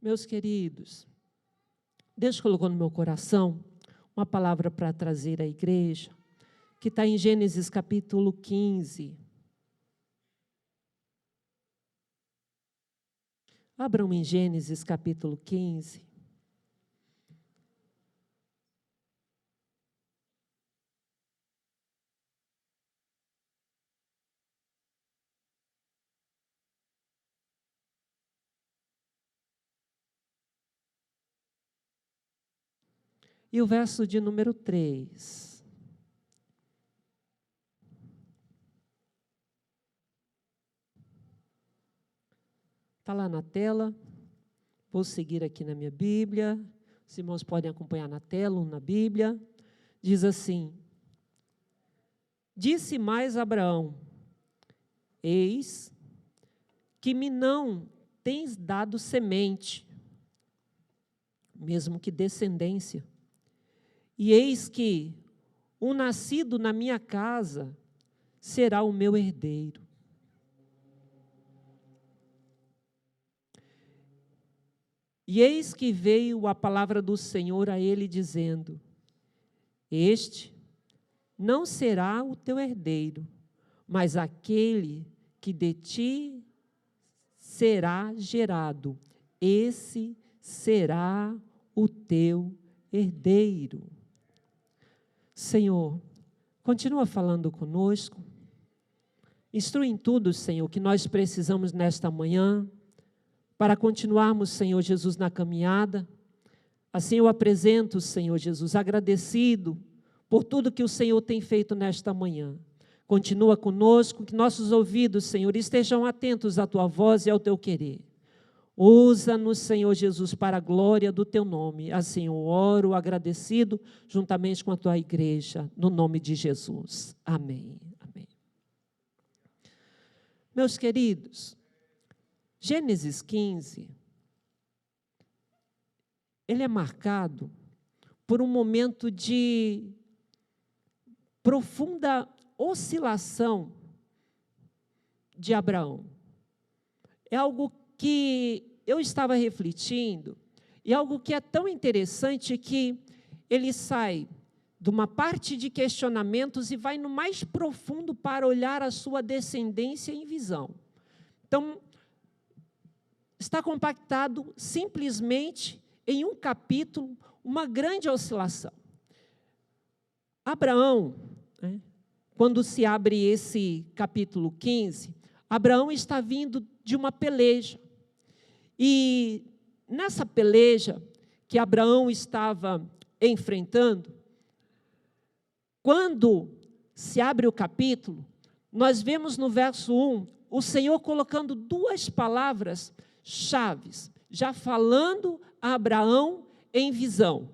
Meus queridos, Deus colocou no meu coração uma palavra para trazer à igreja, que está em Gênesis capítulo 15. Abram em Gênesis capítulo 15. E o verso de número 3. Está lá na tela. Vou seguir aqui na minha Bíblia. Os irmãos podem acompanhar na tela ou na Bíblia. Diz assim: disse mais Abraão: eis que me não tens dado semente, mesmo que descendência. E eis que o nascido na minha casa será o meu herdeiro. E eis que veio a palavra do Senhor a ele, dizendo: este não será o teu herdeiro, mas aquele que de ti será gerado, esse será o teu herdeiro. Senhor, continua falando conosco. Instrui em tudo, Senhor, que nós precisamos nesta manhã, para continuarmos, Senhor Jesus, na caminhada. Assim eu apresento, Senhor Jesus, agradecido por tudo que o Senhor tem feito nesta manhã. Continua conosco, que nossos ouvidos, Senhor, estejam atentos à Tua voz e ao Teu querer. Usa-nos, Senhor Jesus, para a glória do Teu nome. Assim eu oro agradecido, juntamente com a Tua igreja, no nome de Jesus. Amém. Amém. Meus queridos, Gênesis 15, ele é marcado por um momento de profunda oscilação de Abraão. É algo que eu estava refletindo, e algo que é tão interessante que ele sai de uma parte de questionamentos e vai no mais profundo para olhar a sua descendência em visão. Então, está compactado simplesmente em um capítulo, uma grande oscilação. Abraão, quando se abre esse capítulo 15, Abraão está vindo de uma peleja. E nessa peleja que Abraão estava enfrentando, quando se abre o capítulo, nós vemos no verso 1, o Senhor colocando duas palavras chaves, já falando a Abraão em visão.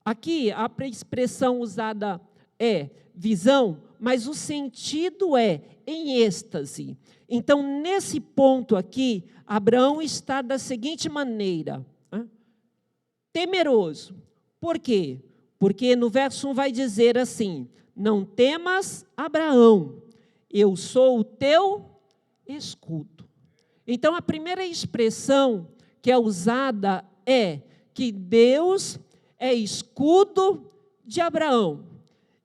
Aqui a expressão usada é visão, mas o sentido é em êxtase. Então, nesse ponto aqui, Abraão está da seguinte maneira, temeroso. Por quê? Porque no verso 1 vai dizer assim: não temas, Abraão, eu sou o teu escudo. Então, a primeira expressão que é usada é que Deus é escudo de Abraão.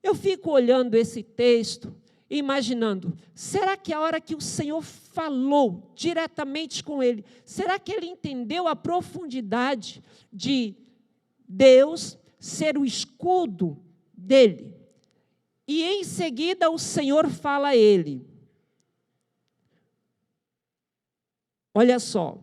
Eu fico olhando esse texto e imaginando, será que a hora que o Senhor falou diretamente com ele, será que ele entendeu a profundidade de Deus ser o escudo dele? E em seguida o Senhor fala a ele. Olha só,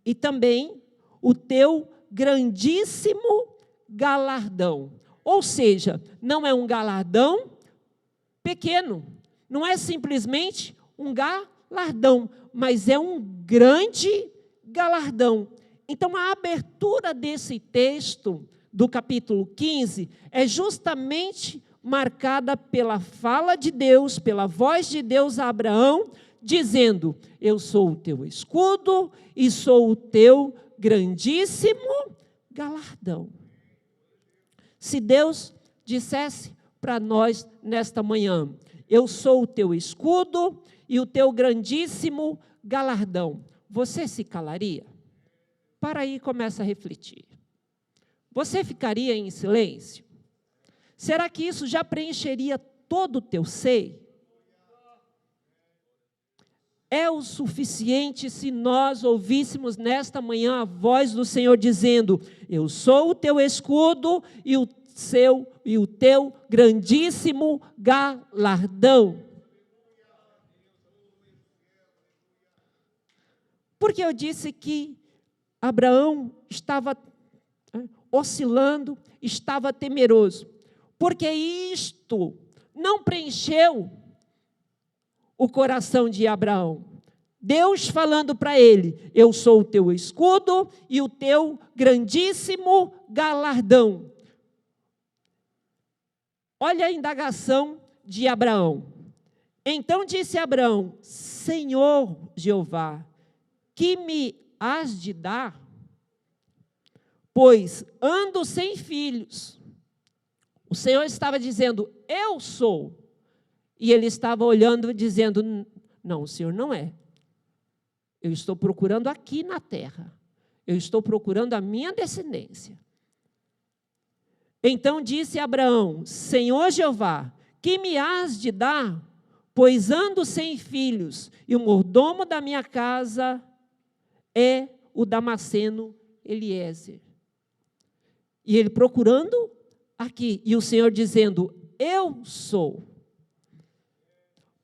e também o teu grandíssimo galardão. Ou seja, não é um galardão pequeno, não é simplesmente um galardão, mas é um grande galardão. Então, a abertura desse texto, do capítulo 15, é justamente marcada pela fala de Deus, pela voz de Deus a Abraão, dizendo: eu sou o teu escudo e sou o teu grandíssimo galardão. Se Deus dissesse para nós nesta manhã: eu sou o teu escudo e o teu grandíssimo galardão, você se calaria? Para aí e começa a refletir. Você ficaria em silêncio? Será que isso já preencheria todo o teu ser? É o suficiente se nós ouvíssemos nesta manhã a voz do Senhor dizendo: eu sou o teu escudo e o teu grandíssimo galardão. Porque eu disse que Abraão estava oscilando, estava temeroso. Porque isto não preencheu o coração de Abraão. Deus falando para ele: eu sou o teu escudo e o teu grandíssimo galardão. Olha a indagação de Abraão. Então disse Abraão: Senhor Jeová, que me hás de dar? Pois ando sem filhos. O Senhor estava dizendo: eu sou. E ele estava olhando, dizendo: não, o Senhor não é. Eu estou procurando aqui na terra. Eu estou procurando a minha descendência. Então disse Abraão: Senhor Jeová, que me hás de dar? Pois ando sem filhos, e o mordomo da minha casa é o Damasceno Eliezer. E ele procurando aqui, e o Senhor dizendo: eu sou.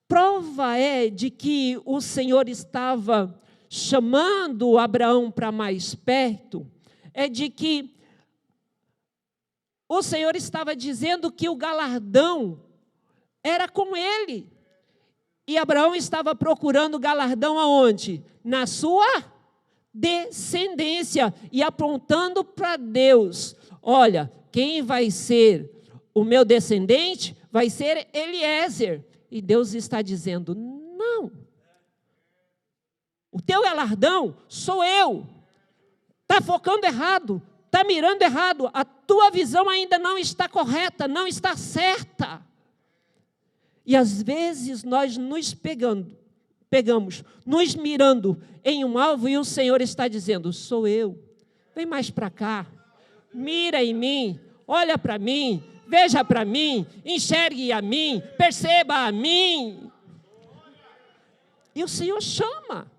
Prova é de que o Senhor estava chamando Abraão para mais perto, é de que o Senhor estava dizendo que o galardão era com ele. E Abraão estava procurando galardão aonde? Na sua descendência, e apontando para Deus: olha, quem vai ser o meu descendente vai ser Eliezer. E Deus está dizendo: não, o teu galardão sou eu. Está focando errado, está mirando errado, a tua visão ainda não está correta, não está certa. E às vezes nós nos pegamos, nos mirando em um alvo, e o Senhor está dizendo: sou eu, vem mais para cá, mira em mim, olha para mim, veja para mim, enxergue a mim, perceba a mim. E o Senhor chama.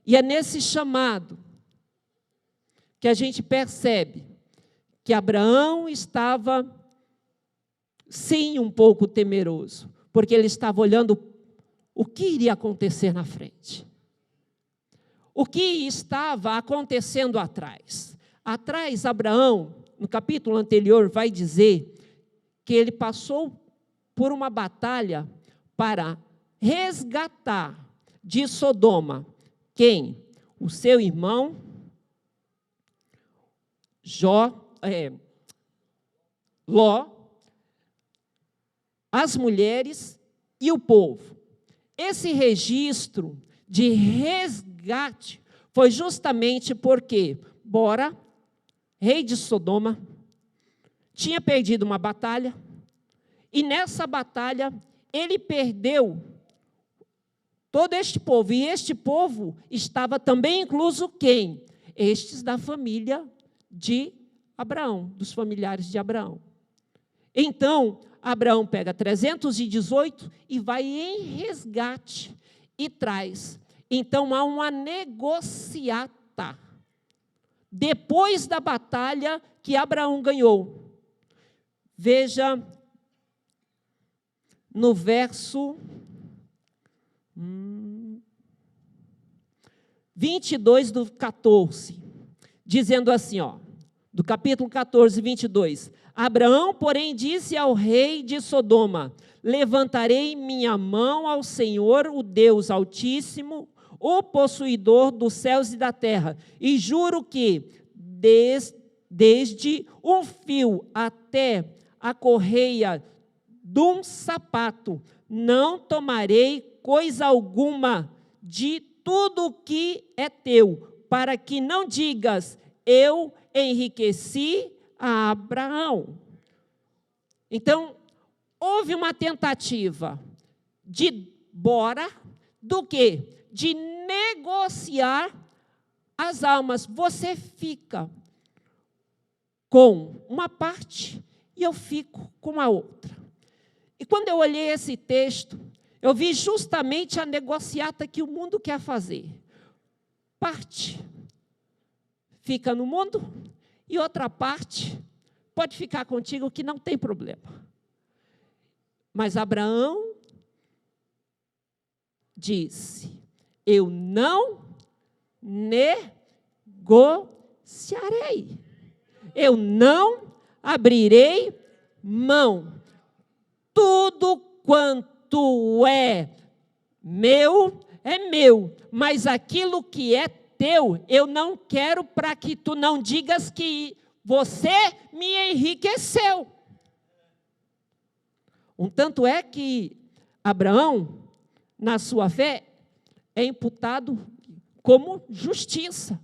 E é nesse chamado que a gente percebe que Abraão estava, sim, um pouco temeroso, porque ele estava olhando o que iria acontecer na frente. O que estava acontecendo atrás. Atrás, Abraão, no capítulo anterior, vai dizer que ele passou por uma batalha para resgatar de Sodoma quem? O seu irmão Ló, as mulheres e o povo. Esse registro de resgate foi justamente porque Bora, rei de Sodoma, tinha perdido uma batalha, e nessa batalha ele perdeu todo este povo, e este povo estava também incluso quem? Estes da família de Abraão, dos familiares de Abraão. Então, Abraão pega 318 e vai em resgate e traz. Então, há uma negociata. Depois da batalha que Abraão ganhou. Veja no verso 22 do 14, dizendo assim, do capítulo 14, 22. Abraão, porém, disse ao rei de Sodoma: levantarei minha mão ao Senhor, o Deus Altíssimo, o possuidor dos céus e da terra, e juro que, desde um fio até a correia de um sapato, não tomarei coisa alguma de tudo que é teu, para que não digas: eu enriqueci a Abraão. Então, houve uma tentativa de Bora, do quê? De negociar as almas, você fica com uma parte e eu fico com a outra. E quando eu olhei esse texto, eu vi justamente a negociata que o mundo quer fazer. Parte fica no mundo e outra parte pode ficar contigo, que não tem problema. Mas Abraão disse: eu não negociarei. Eu não abrirei mão. Tudo quanto é meu, mas aquilo que é teu, eu não quero, para que tu não digas que você me enriqueceu. Um tanto é que Abraão, na sua fé, é imputado como justiça,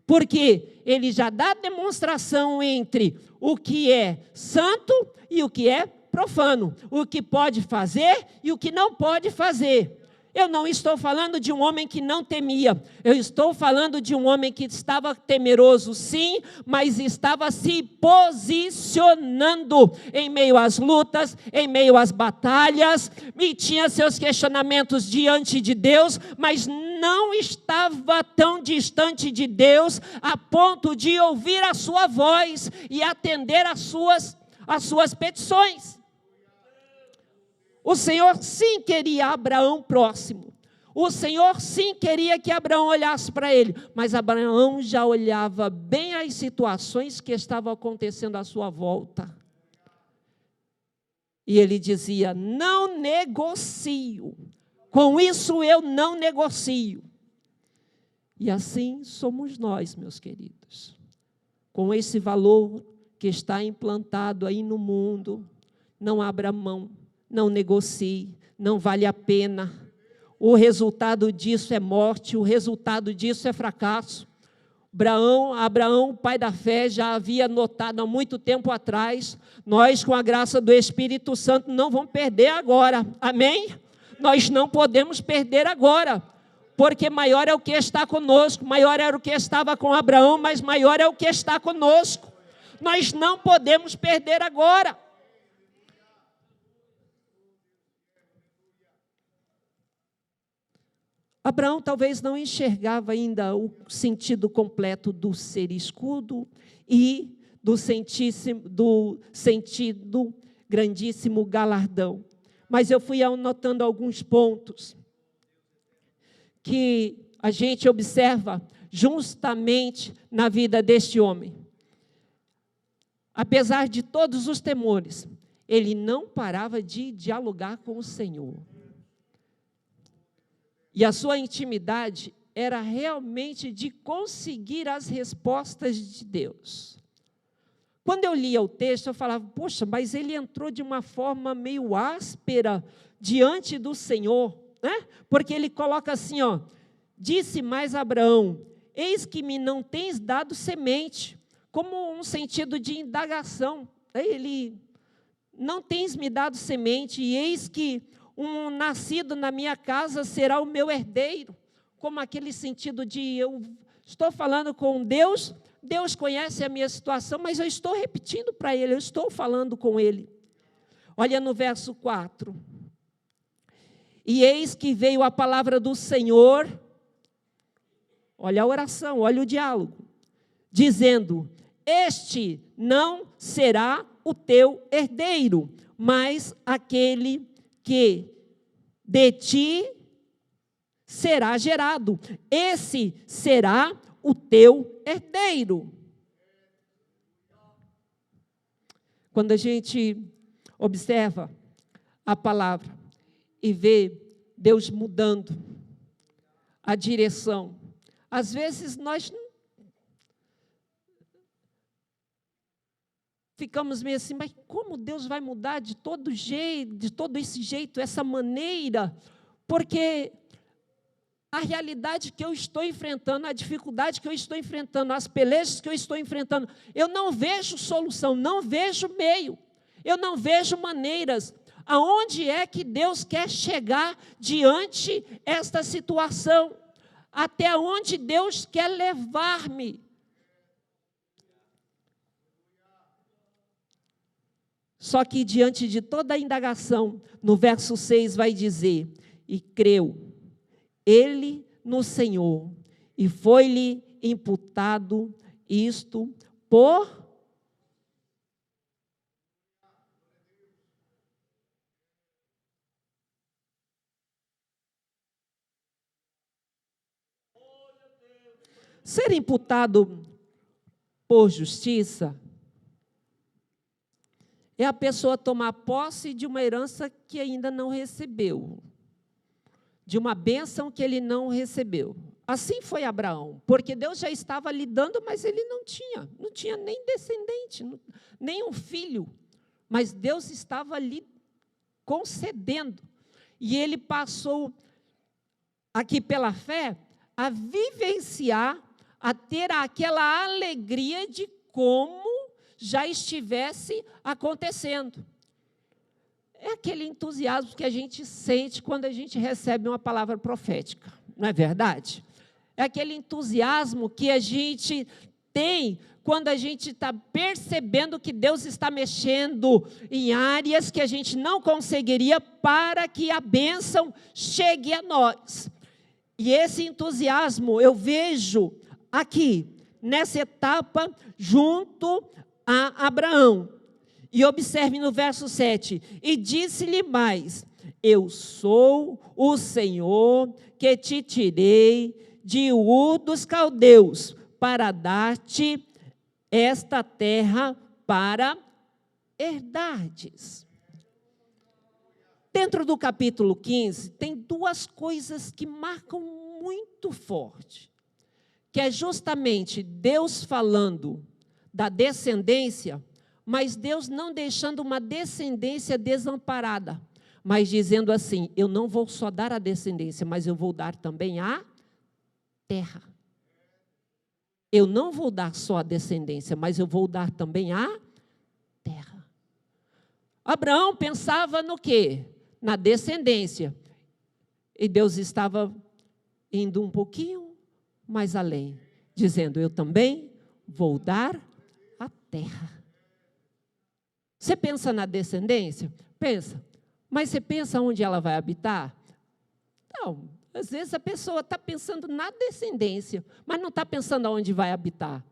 porque ele já dá demonstração entre o que é santo e o que é profano, o que pode fazer e o que não pode fazer. Eu não estou falando de um homem que não temia, eu estou falando de um homem que estava temeroso, sim, mas estava se posicionando em meio às lutas, em meio às batalhas, e tinha seus questionamentos diante de Deus, mas não estava tão distante de Deus, a ponto de ouvir a sua voz e atender às suas petições. O Senhor sim queria Abraão próximo. O Senhor sim queria que Abraão olhasse para ele. Mas Abraão já olhava bem as situações que estavam acontecendo à sua volta. E ele dizia: não negocio. Com isso eu não negocio. E assim somos nós, meus queridos. Com esse valor que está implantado aí no mundo, não abra mão. Não negocie, não vale a pena. O resultado disso é morte, o resultado disso é fracasso. Abraão, pai da fé, já havia notado há muito tempo atrás. Nós, com a graça do Espírito Santo, não vamos perder agora. Amém? Nós não podemos perder agora, porque maior é o que está conosco. Maior era o que estava com Abraão, mas maior é o que está conosco. Nós não podemos perder agora. Abraão talvez não enxergava ainda o sentido completo do ser escudo e do sentido grandíssimo galardão. Mas eu fui anotando alguns pontos que a gente observa justamente na vida deste homem. Apesar de todos os temores, ele não parava de dialogar com o Senhor. E a sua intimidade era realmente de conseguir as respostas de Deus. Quando eu lia o texto, eu falava: poxa, mas ele entrou de uma forma meio áspera diante do Senhor, né? Porque ele coloca assim, ó: disse mais Abraão: eis que me não tens dado semente, como um sentido de indagação. Ele: não tens me dado semente, e eis que um nascido na minha casa será o meu herdeiro, como aquele sentido de eu estou falando com Deus, Deus conhece a minha situação, mas eu estou repetindo para Ele, eu estou falando com Ele. Olha no verso 4. E eis que veio a palavra do Senhor, olha a oração, olha o diálogo, dizendo: este não será o teu herdeiro, mas aquele que de ti será gerado, esse será o teu herdeiro. Quando a gente observa a palavra e vê Deus mudando a direção, às vezes nós ficamos meio assim: mas como Deus vai mudar de todo jeito, de todo esse jeito, essa maneira? Porque a realidade que eu estou enfrentando, a dificuldade que eu estou enfrentando, as pelejas que eu estou enfrentando, eu não vejo solução, não vejo meio, eu não vejo maneiras. Aonde é que Deus quer chegar diante esta situação? até onde Deus quer levar-me. Só que diante de toda a indagação, no verso 6 vai dizer, e creu ele no Senhor, e foi-lhe imputado isto por ser imputado por justiça. É a pessoa tomar posse de uma herança que ainda não recebeu, de uma bênção que ele não recebeu. Assim foi Abraão, porque Deus já estava lhe dando, mas ele não tinha nem descendente, nem um filho, mas Deus estava lhe concedendo. E ele passou aqui pela fé a vivenciar, a ter aquela alegria de como já estivesse acontecendo. É aquele entusiasmo que a gente sente quando a gente recebe uma palavra profética, não é verdade? É aquele entusiasmo que a gente tem quando a gente está percebendo que Deus está mexendo em áreas que a gente não conseguiria para que a bênção chegue a nós. E esse entusiasmo eu vejo aqui, nessa etapa, junto a Abraão. E observe no verso 7, e disse-lhe mais, eu sou o Senhor que te tirei de Ur dos Caldeus, para dar-te esta terra para herdardes. Dentro do capítulo 15, tem duas coisas que marcam muito forte, que é justamente Deus falando da descendência, mas Deus não deixando uma descendência desamparada, mas dizendo assim, eu não vou só dar a descendência, mas eu vou dar também a terra. Eu não vou dar só a descendência, mas eu vou dar também a terra. Abraão pensava no quê? Na descendência. E Deus estava indo um pouquinho mais além, dizendo, eu também vou dar a terra. Você pensa na descendência? Pensa. Mas você pensa onde ela vai habitar? Não. Às vezes a pessoa está pensando na descendência, mas não está pensando aonde vai habitar.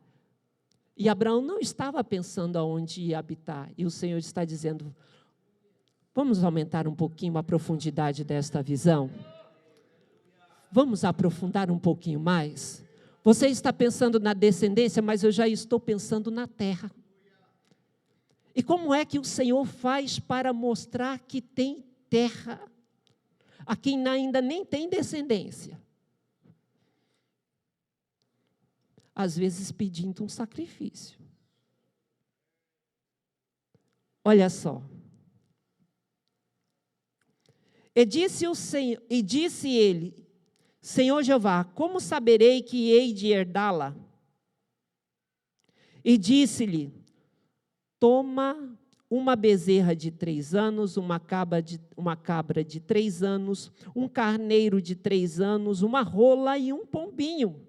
E Abraão não estava pensando aonde ia habitar. E o Senhor está dizendo, vamos aumentar um pouquinho a profundidade desta visão? Vamos aprofundar um pouquinho mais? Você está pensando na descendência, mas eu já estou pensando na terra. E como é que o Senhor faz para mostrar que tem terra a quem ainda nem tem descendência? Às vezes pedindo um sacrifício. Olha só. E disse ele, Senhor Jeová, como saberei que hei de herdá-la? E disse-lhe, toma uma bezerra de 3 anos, uma cabra de 3 anos, um carneiro de 3 anos, uma rola e um pombinho.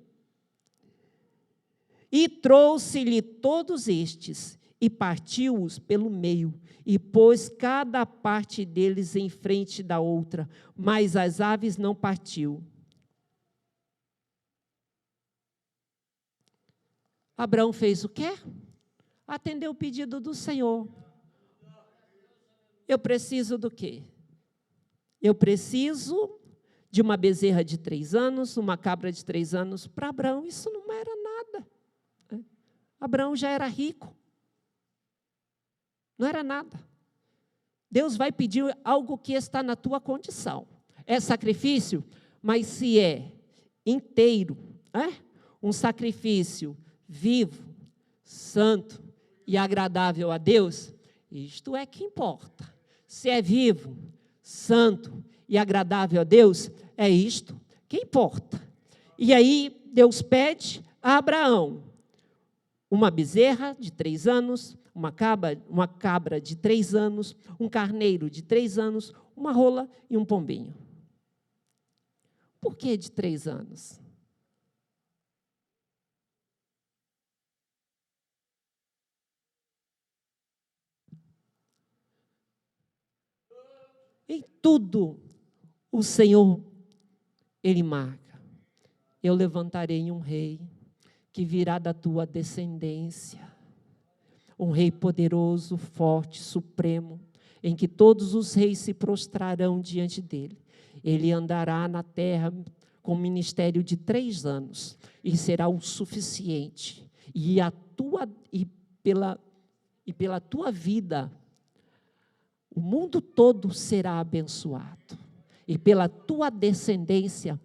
E trouxe-lhe todos estes, e partiu-os pelo meio, e pôs cada parte deles em frente da outra, mas as aves não partiu. Abraão fez o quê? Atendeu o pedido do Senhor. Eu preciso do quê? Eu preciso de uma bezerra de 3 anos, uma cabra de 3 anos. Para Abraão isso não era nada. Abraão já era rico. Não era nada. Deus vai pedir algo que está na tua condição. É sacrifício, mas se é inteiro, um sacrifício vivo, santo e agradável a Deus, isto é que importa. Se é vivo, santo e agradável a Deus, é isto que importa. E aí Deus pede a Abraão uma bezerra de 3 anos, uma cabra de 3 anos, um carneiro de 3 anos, uma rola e um pombinho. Por que de 3 anos? Em tudo, o Senhor, Ele marca. Eu levantarei um rei que virá da tua descendência. Um rei poderoso, forte, supremo, em que todos os reis se prostrarão diante dele. Ele andará na terra com um ministério de 3 anos, e será o suficiente. Pela tua vida, o mundo todo será abençoado. E pela tua descendência,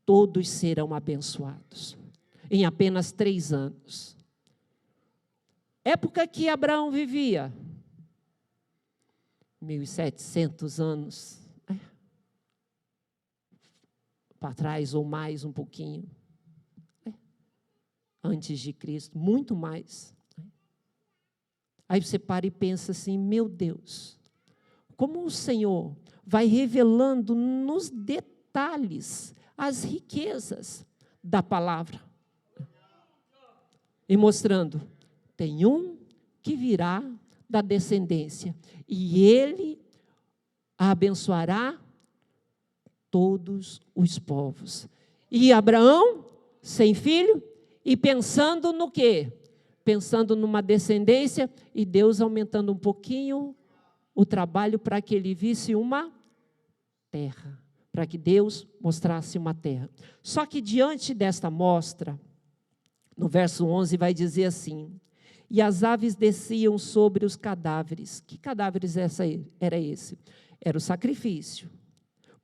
todos serão abençoados. Em apenas 3 anos. Época que Abraão vivia, 1.700 anos para trás, ou mais um pouquinho, antes de Cristo, muito mais. Aí você para e pensa assim, meu Deus, como o Senhor vai revelando nos detalhes as riquezas da palavra. E mostrando, tem um que virá da descendência, e ele abençoará todos os povos. E Abraão, sem filho, e pensando no quê? Pensando numa descendência, e Deus aumentando um pouquinho o trabalho para que ele visse uma terra, para que Deus mostrasse uma terra. Só que diante desta mostra, no verso 11 vai dizer assim, e as aves desciam sobre os cadáveres. Que cadáveres era esse? Era o sacrifício.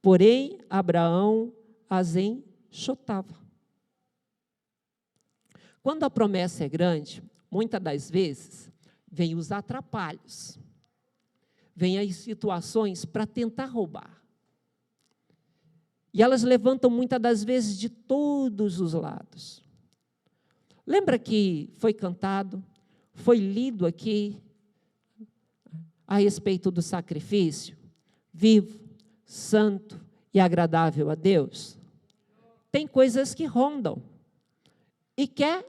Porém, Abraão as enxotava. Quando a promessa é grande, muitas das vezes, vem os atrapalhos. Vem as situações para tentar roubar. E elas levantam muitas das vezes de todos os lados. Lembra que foi cantado, foi lido aqui a respeito do sacrifício vivo, santo e agradável a Deus? Tem coisas que rondam e quer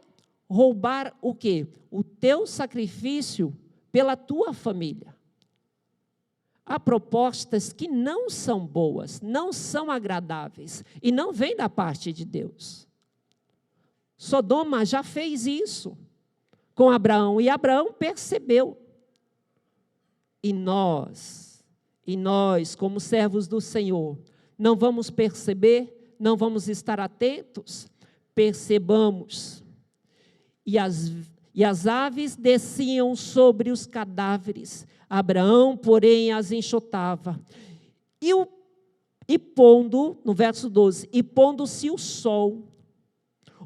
roubar o quê? O teu sacrifício pela tua família. Há propostas que não são boas, não são agradáveis e não vêm da parte de Deus. Sodoma já fez isso com Abraão, e Abraão percebeu. E nós, como servos do Senhor, não vamos perceber, não vamos estar atentos? Percebamos. E as aves desciam sobre os cadáveres, Abraão, porém, as enxotava. E pondo, no verso 12, e pondo-se o sol,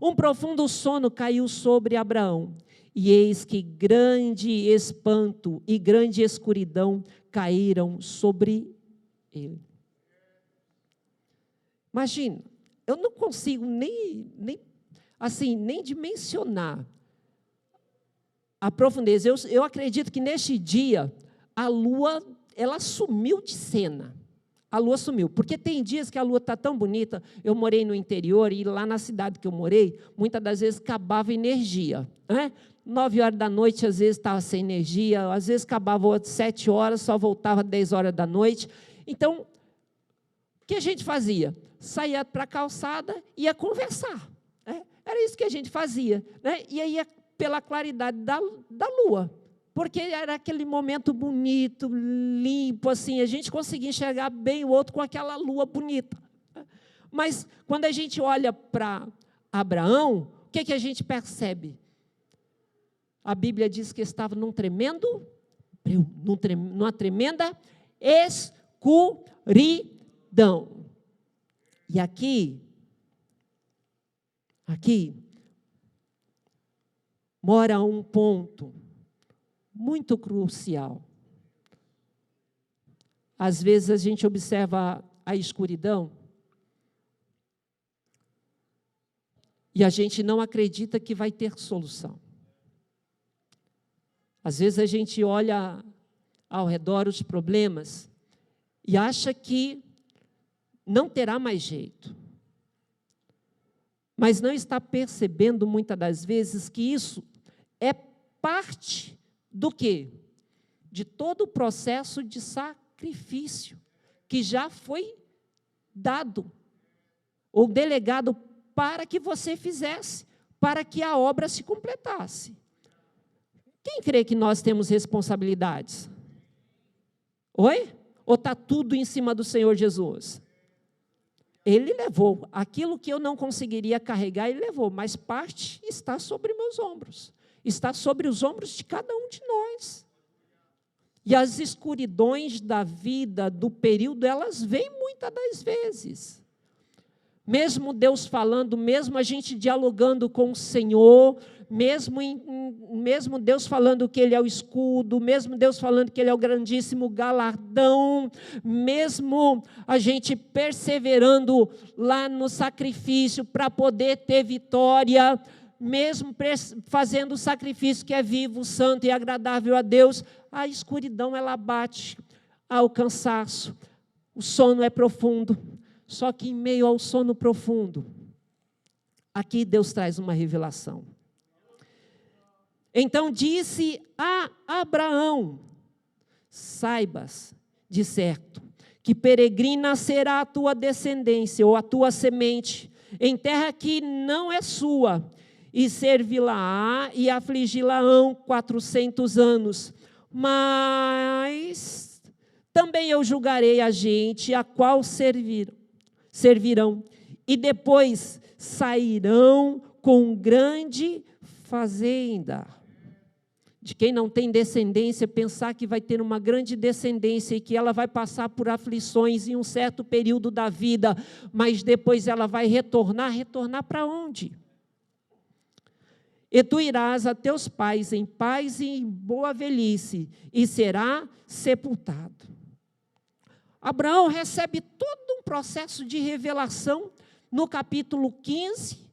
um profundo sono caiu sobre Abraão, e eis que grande espanto e grande escuridão caíram sobre ele. Imagina, eu não consigo nem dimensionar a profundeza. Eu acredito que neste dia, a lua, ela sumiu de cena. A lua sumiu, porque tem dias que a lua está tão bonita. Eu morei no interior, e lá na cidade que eu morei, muitas das vezes acabava energia, né? 9 horas da noite, às vezes estava sem energia, às vezes acabava 7 horas, só voltava 10 horas da noite. Então, o que a gente fazia? Saía para a calçada e ia conversar, né? Era isso que a gente fazia, né? E aí, pela claridade da lua, porque era aquele momento bonito, limpo, assim, a gente conseguia enxergar bem o outro com aquela lua bonita. Mas, quando a gente olha para Abraão, o que a gente percebe? A Bíblia diz que estava numa tremenda escuridão. E aqui mora um ponto muito crucial. Às vezes a gente observa a escuridão e a gente não acredita que vai ter solução. Às vezes a gente olha ao redor os problemas e acha que não terá mais jeito. Mas não está percebendo muitas das vezes que isso é parte do quê? De todo o processo de sacrifício que já foi dado ou delegado para que você fizesse, para que a obra se completasse. Quem crê que nós temos responsabilidades? Oi? Ou está tudo em cima do Senhor Jesus? Ele levou. Aquilo que eu não conseguiria carregar, Ele levou. Mas parte está sobre meus ombros. Está sobre os ombros de cada um de nós. E as escuridões da vida, do período, elas vêm muitas das vezes. Mesmo Deus falando, mesmo a gente dialogando com o Senhor, mesmo Deus falando que Ele é o escudo, mesmo Deus falando que Ele é o grandíssimo galardão, mesmo a gente perseverando lá no sacrifício para poder ter vitória, mesmo fazendo o sacrifício que é vivo, santo e agradável a Deus, a escuridão ela bate ao cansaço, o sono é profundo. Só que em meio ao sono profundo, aqui Deus traz uma revelação. Então disse a Abraão: saibas de certo que peregrina será a tua descendência ou a tua semente em terra que não é sua, e servi-la-á e afligi-la-ão 400 anos. Mas também eu julgarei a gente a qual servirão, e depois sairão com grande fazenda. De quem não tem descendência, pensar que vai ter uma grande descendência e que ela vai passar por aflições em um certo período da vida, mas depois ela vai retornar para onde? E tu irás a teus pais em paz e em boa velhice, e será sepultado. Abraão recebe todo um processo de revelação no capítulo 15,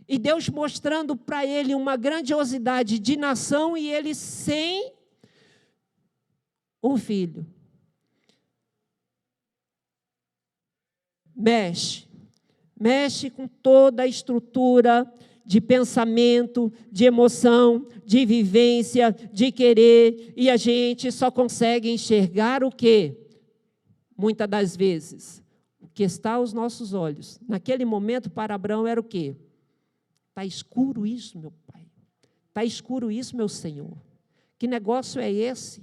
e Deus mostrando para ele uma grandiosidade de nação, e ele sem um filho. Mexe com toda a estrutura de pensamento, de emoção, de vivência, de querer, e a gente só consegue enxergar o quê? Muitas das vezes, o que está aos nossos olhos. Naquele momento, para Abraão, era o quê? Está escuro isso, meu pai. Está escuro isso, meu Senhor. Que negócio é esse?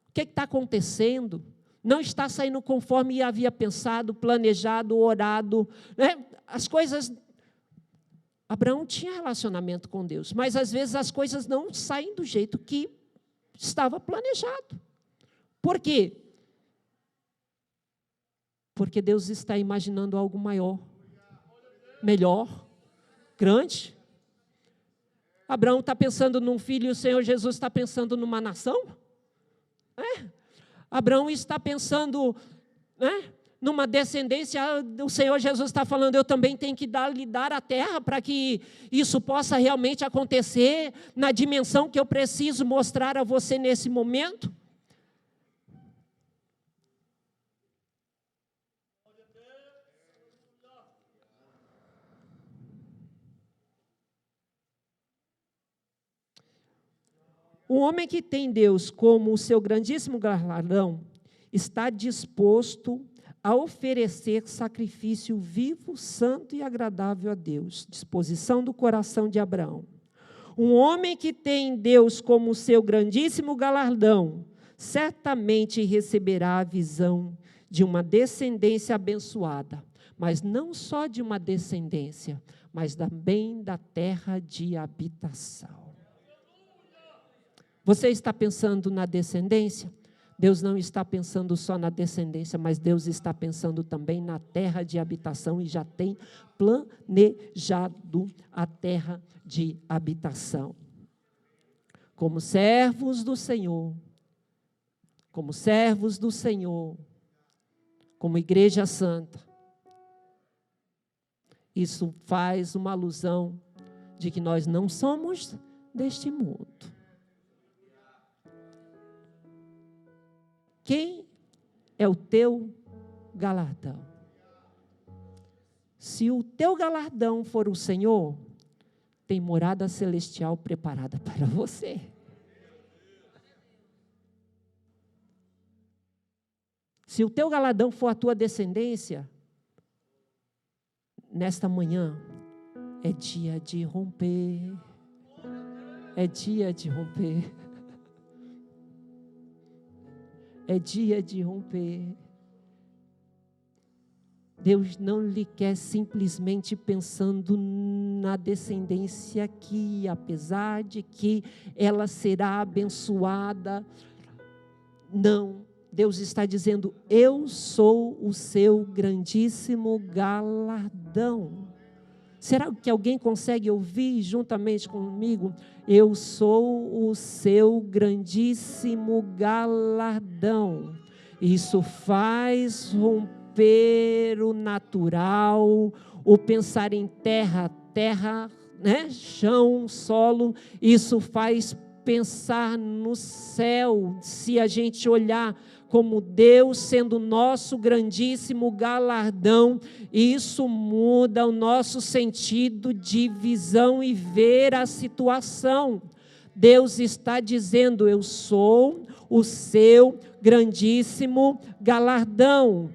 O que está acontecendo? Não está saindo conforme havia pensado, planejado, orado, né? As coisas... Abraão tinha relacionamento com Deus, mas às vezes as coisas não saem do jeito que estava planejado. Por quê? Porque Deus está imaginando algo maior, melhor, grande. Abraão está pensando num filho e o Senhor Jesus está pensando numa nação? Abraão está pensando, numa descendência. O Senhor Jesus está falando, eu também tenho que lhe dar a terra para que isso possa realmente acontecer na dimensão que eu preciso mostrar a você nesse momento. O homem que tem Deus como o seu grandíssimo galardão está disposto a oferecer sacrifício vivo, santo e agradável a Deus. Disposição do coração de Abraão. Um homem que tem Deus como o seu grandíssimo galardão, certamente receberá a visão de uma descendência abençoada, mas não só de uma descendência, mas também da terra de habitação. Você está pensando na descendência? Deus não está pensando só na descendência, mas Deus está pensando também na terra de habitação e já tem planejado a terra de habitação. Como servos do Senhor, como igreja santa, isso faz uma alusão de que nós não somos deste mundo. Quem é o teu galardão? Se o teu galardão for o Senhor, tem morada celestial preparada para você. Se o teu galardão for a tua descendência, nesta manhã é dia de romper. É dia de romper. É dia de romper. Deus não lhe quer simplesmente pensando na descendência aqui, apesar de que ela será abençoada. Não, Deus está dizendo: eu sou o seu grandíssimo galardão. Será que alguém consegue ouvir juntamente comigo? Eu sou o seu grandíssimo galardão. Isso faz romper o natural, o pensar em terra, né? Chão, solo. Isso faz pensar no céu. Se a gente olhar como Deus sendo nosso grandíssimo galardão, isso muda o nosso sentido de visão e ver a situação. Deus está dizendo: eu sou o seu grandíssimo galardão.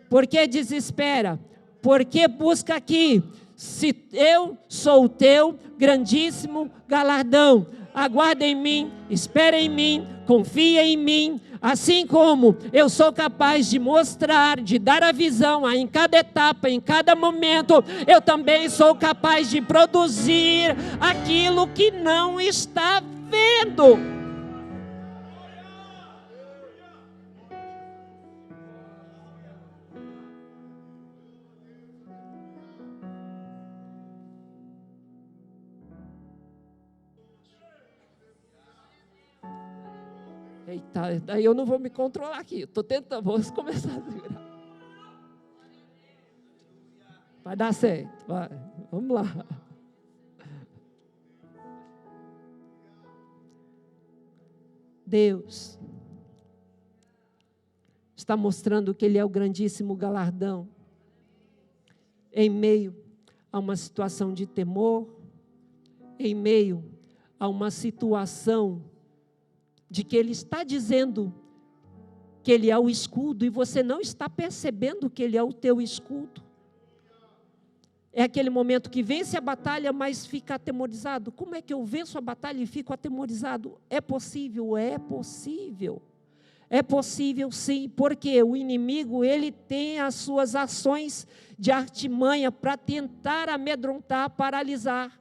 Por que desespera? Por que busca aqui? Se eu sou o teu grandíssimo galardão, aguarda em mim, espera em mim, confia em mim. Assim como eu sou capaz de mostrar, de dar a visão em cada etapa, em cada momento, eu também sou capaz de produzir aquilo que não está vendo. Eita, daí eu não vou me controlar aqui. Estou tentando, vou começar a segurar. Vai dar certo, vai. Vamos lá. Deus está mostrando que Ele é o grandíssimo galardão em meio a uma situação de temor, em meio a uma situação de que Ele está dizendo que Ele é o escudo e você não está percebendo que Ele é o teu escudo. É aquele momento que vence a batalha, mas fica atemorizado. Como é que eu venço a batalha e fico atemorizado? É possível, é possível. É possível sim, porque o inimigo, ele tem as suas ações de artimanha para tentar amedrontar, paralisar.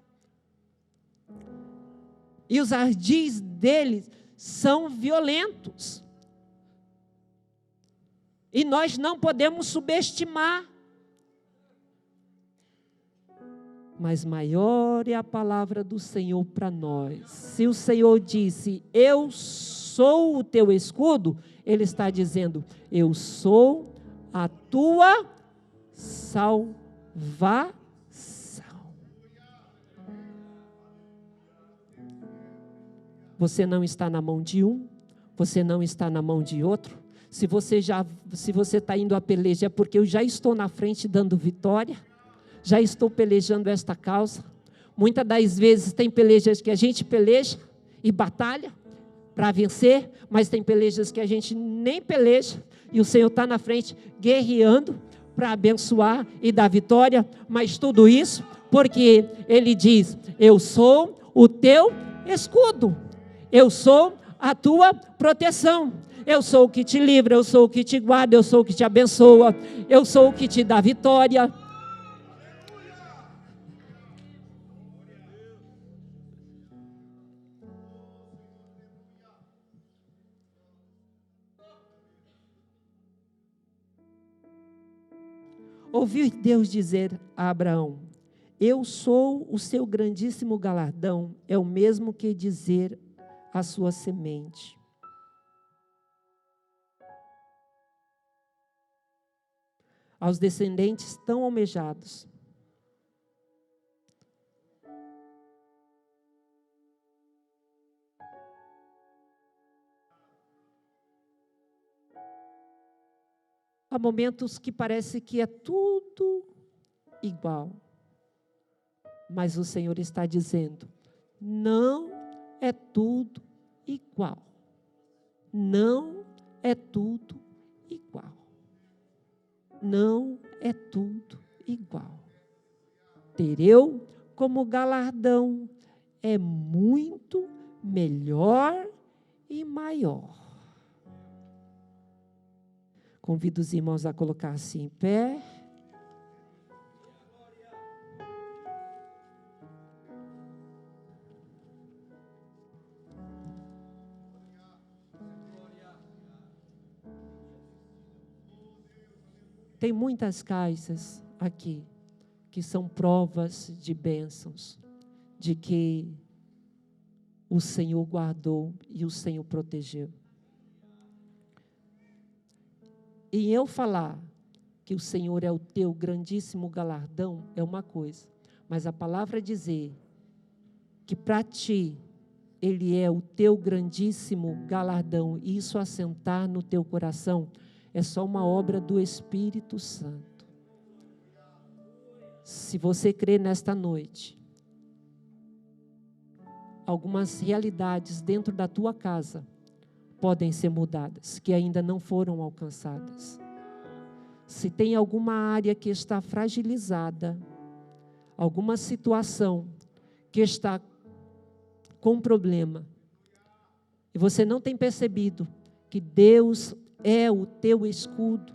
E os ardis dele são violentos. E nós não podemos subestimar. Mas maior é a palavra do Senhor para nós. Se o Senhor disse: eu sou o teu escudo, Ele está dizendo: eu sou a tua salvação. Você não está na mão de um, você não está na mão de outro. Se você está indo à peleja, é porque eu já estou na frente dando vitória. Já estou pelejando esta causa. Muitas das vezes tem pelejas que a gente peleja e batalha para vencer, mas tem pelejas que a gente nem peleja e o Senhor está na frente guerreando para abençoar e dar vitória. Mas tudo isso porque Ele diz: eu sou o teu escudo, eu sou a tua proteção, eu sou o que te livra, eu sou o que te guarda, eu sou o que te abençoa, eu sou o que te dá vitória. Ouviu Deus dizer a Abraão: eu sou o seu grandíssimo galardão, é o mesmo que dizer a sua semente. Aos descendentes tão almejados. Há momentos que parece que é tudo igual. Mas o Senhor está dizendo: não é tudo igual. Não é tudo igual. Não é tudo igual. Ter eu como galardão é muito melhor e maior. Convido os irmãos a colocar-se em pé. Tem muitas caixas aqui que são provas de bênçãos, de que o Senhor guardou e o Senhor protegeu. E eu falar que o Senhor é o teu grandíssimo galardão é uma coisa, mas a palavra dizer que para ti Ele é o teu grandíssimo galardão e isso assentar no teu coração é só uma obra do Espírito Santo. Se você crê nesta noite, algumas realidades dentro da tua casa podem ser mudadas, que ainda não foram alcançadas. Se tem alguma área que está fragilizada, alguma situação que está com problema, e você não tem percebido que Deus é o teu escudo,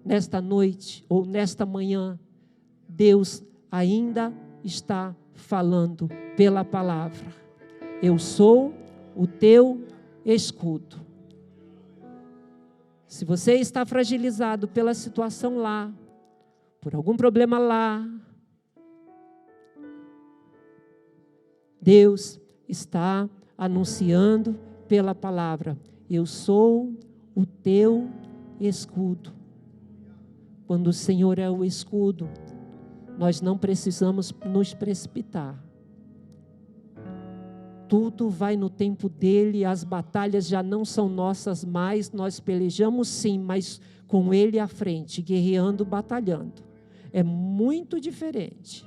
nesta noite ou nesta manhã, Deus ainda está falando pela palavra. Eu sou o teu escudo. Se você está fragilizado pela situação lá, por algum problema lá, Deus está anunciando pela palavra: eu sou o teu escudo. Quando o Senhor é o escudo, nós não precisamos nos precipitar. Tudo vai no tempo dele, as batalhas já não são nossas mais, nós pelejamos sim, mas com ele à frente, guerreando, batalhando. É muito diferente.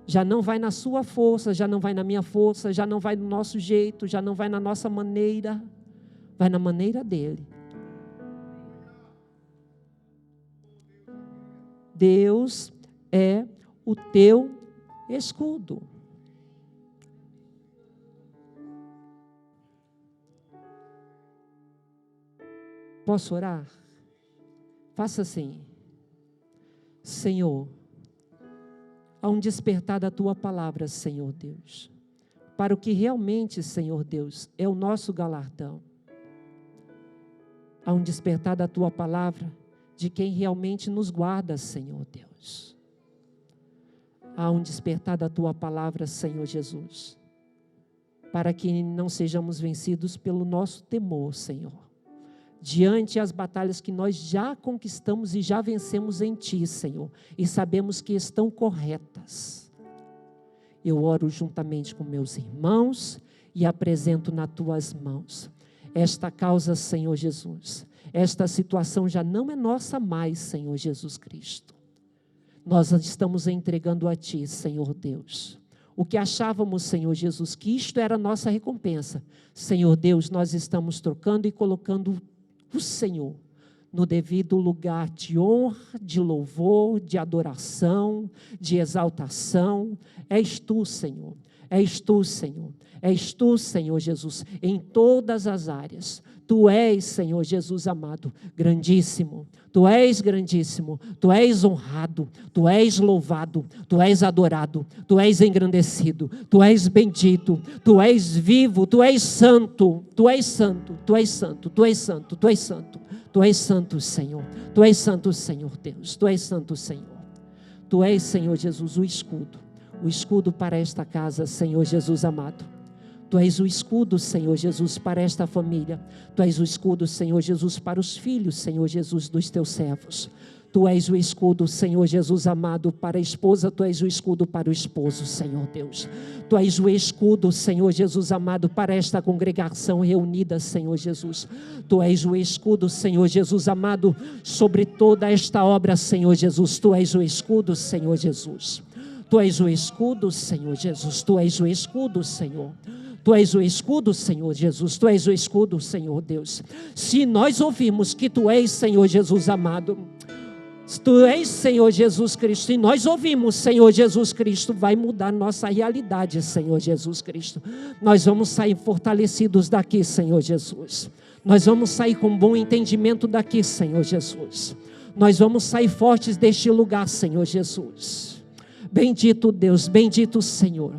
Já não vai na sua força, já não vai na minha força, já não vai no nosso jeito, já não vai na nossa maneira, vai na maneira dele. Deus é o teu escudo. Posso orar? Faça assim. Senhor, há um despertar da tua palavra, Senhor Deus, para o que realmente, Senhor Deus, é o nosso galardão. Há um despertar da tua palavra de quem realmente nos guarda, Senhor Deus. Há um despertar da tua palavra, Senhor Jesus, para que não sejamos vencidos pelo nosso temor, Senhor, diante as batalhas que nós já conquistamos e já vencemos em Ti, Senhor, e sabemos que estão corretas. Eu oro juntamente com meus irmãos e apresento nas Tuas mãos esta causa, Senhor Jesus. Esta situação já não é nossa mais, Senhor Jesus Cristo. Nós estamos entregando a Ti, Senhor Deus. O que achávamos, Senhor Jesus, que isto era a nossa recompensa, Senhor Deus, nós estamos trocando e colocando o Senhor no devido lugar de honra, de louvor, de adoração, de exaltação. És Tu, Senhor. És Tu, Senhor. És Tu, Senhor Jesus, em todas as áreas. Tu és, Senhor Jesus amado, grandíssimo. Tu és grandíssimo. Tu és honrado. Tu és louvado. Tu és adorado. Tu és engrandecido. Tu és bendito. Tu és vivo. Tu és santo. Tu és santo. Tu és santo. Tu és santo. Tu és santo. Tu és santo, Senhor. Tu és santo, Senhor Deus. Tu és santo, Senhor. Tu és, Senhor Jesus, o escudo para esta casa, Senhor Jesus amado. Tu és o escudo, Senhor Jesus, para esta família. Tu és o escudo, Senhor Jesus, para os filhos, Senhor Jesus, dos Teus servos. Tu és o escudo, Senhor Jesus amado, para a esposa. Tu és o escudo para o esposo, Senhor Deus. Tu és o escudo, Senhor Jesus amado, para esta congregação reunida, Senhor Jesus. Tu és o escudo, Senhor Jesus amado, sobre toda esta obra, Senhor Jesus. Tu és o escudo, Senhor Jesus. Tu és o escudo, Senhor Jesus. Tu és o escudo, Senhor. Tu és o escudo, Senhor Jesus, Tu és o escudo, Senhor Deus. Se nós ouvirmos que Tu és, Senhor Jesus amado, Tu és, Senhor Jesus Cristo, e nós ouvimos, Senhor Jesus Cristo, vai mudar nossa realidade, Senhor Jesus Cristo. Nós vamos sair fortalecidos daqui, Senhor Jesus. Nós vamos sair com bom entendimento daqui, Senhor Jesus. Nós vamos sair fortes deste lugar, Senhor Jesus. Bendito Deus, bendito Senhor.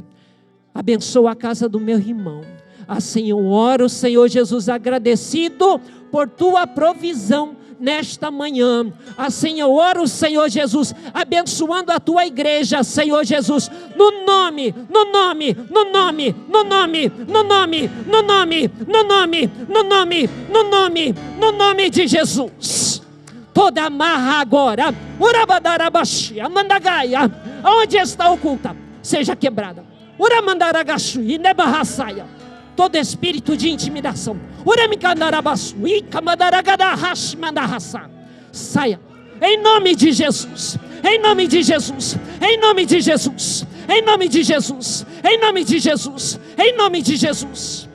Abençoa a casa do meu irmão. Assim eu oro, Senhor Jesus, agradecido por Tua provisão nesta manhã. Assim eu oro, Senhor Jesus, abençoando a Tua igreja, Senhor Jesus, no nome de Jesus. Toda amarra agora, Urabadarabaxia, Mandagaia, onde está oculta, seja quebrada. Uramandaragaxu, Inebarraçaia. Todo espírito de intimidação, saia, em nome de Jesus, em nome de Jesus, em nome de Jesus, em nome de Jesus, em nome de Jesus, em nome de Jesus.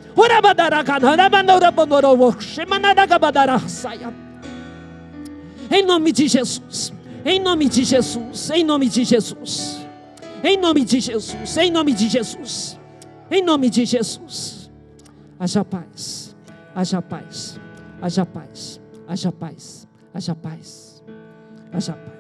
Em nome de Jesus, em nome de Jesus, em nome de Jesus, em nome de Jesus, em nome de Jesus, em nome de Jesus. Haja paz, haja paz, haja paz, haja paz, haja paz, haja paz.